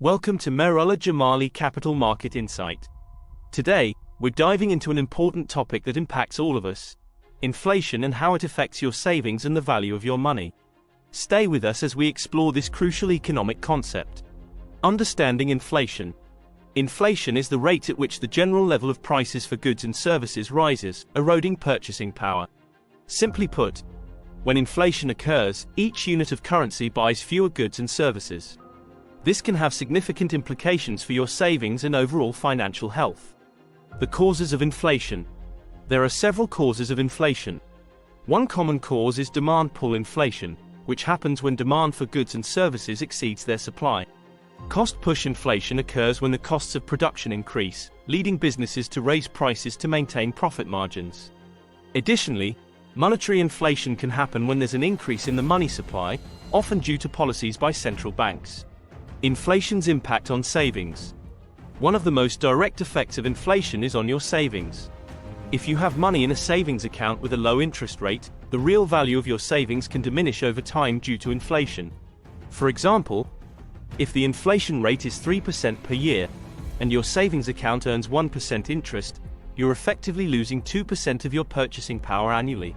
Welcome to Merullah Jamali Capital Market Insight. Today, we're diving into an important topic that impacts all of us: inflation and how it affects your savings and the value of your money. Stay with us as we explore this crucial economic concept. Understanding inflation. Inflation is the rate at which the general level of prices for goods and services rises, eroding purchasing power. Simply put, when inflation occurs, each unit of currency buys fewer goods and services. This can have significant implications for your savings and overall financial health. The causes of inflation. There are several causes of inflation. One common cause is demand pull inflation, which happens when demand for goods and services exceeds their supply. Cost push inflation occurs when the costs of production increase, leading businesses to raise prices to maintain profit margins. Additionally, monetary inflation can happen when there's an increase in the money supply, often due to policies by central banks. Inflation's impact on savings. One of the most direct effects of inflation is on your savings. If you have money in a savings account with a low interest rate, the real value of your savings can diminish over time due to inflation. For example, if the inflation rate is 3% per year, and your savings account earns 1% interest, you're effectively losing 2% of your purchasing power annually.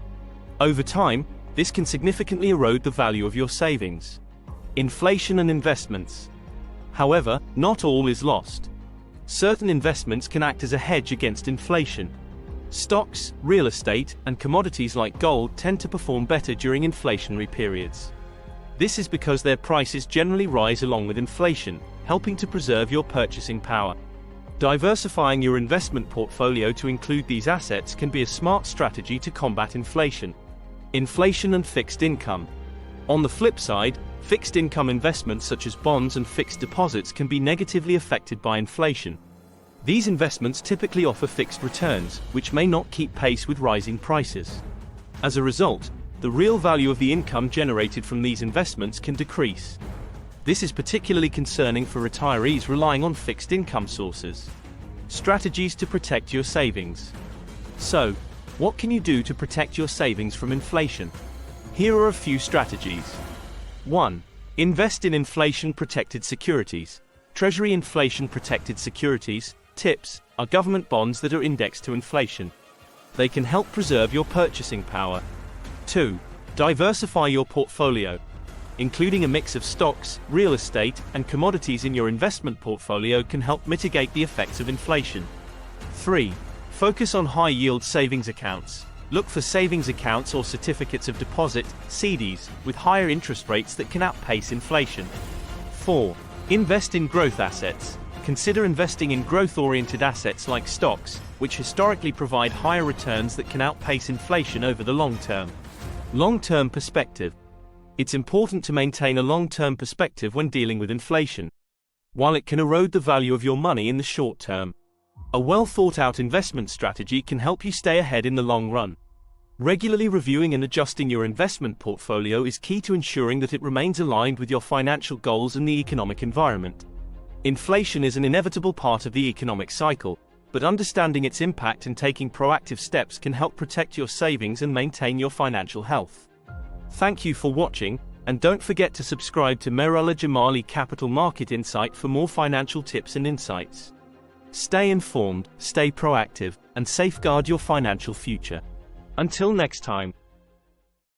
Over time, this can significantly erode the value of your savings. Inflation and investments. However, not all is lost. Certain investments can act as a hedge against inflation. Stocks, real estate, and commodities like gold tend to perform better during inflationary periods. This is because their prices generally rise along with inflation, helping to preserve your purchasing power. Diversifying your investment portfolio to include these assets can be a smart strategy to combat inflation. Inflation and fixed income. On the flip side, fixed income investments such as bonds and fixed deposits can be negatively affected by inflation. These investments typically offer fixed returns, which may not keep pace with rising prices. As a result, the real value of the income generated from these investments can decrease. This is particularly concerning for retirees relying on fixed income sources. Strategies to protect your savings. So, what can you do to protect your savings from inflation? Here are a few strategies. 1. Invest in inflation-protected securities. Treasury inflation-protected securities, TIPS, are government bonds that are indexed to inflation. They can help preserve your purchasing power. 2. Diversify your portfolio. Including a mix of stocks, real estate, and commodities in your investment portfolio can help mitigate the effects of inflation. 3. Focus on high-yield savings accounts. Look for savings accounts or certificates of deposit, CDs, with higher interest rates that can outpace inflation. 4. Invest in growth assets. Consider investing in growth-oriented assets like stocks, which historically provide higher returns that can outpace inflation over the long term. Long-term perspective. It's important to maintain a long-term perspective when dealing with inflation. While it can erode the value of your money in the short term, a well-thought-out investment strategy can help you stay ahead in the long run. Regularly reviewing and adjusting your investment portfolio is key to ensuring that it remains aligned with your financial goals and the economic environment. Inflation is an inevitable part of the economic cycle, but understanding its impact and taking proactive steps can help protect your savings and maintain your financial health. Thank you for watching, and don't forget to subscribe to Merullah Jamali Capital Market Insight for more financial tips and insights. Stay informed, stay proactive, and safeguard your financial future. Until next time.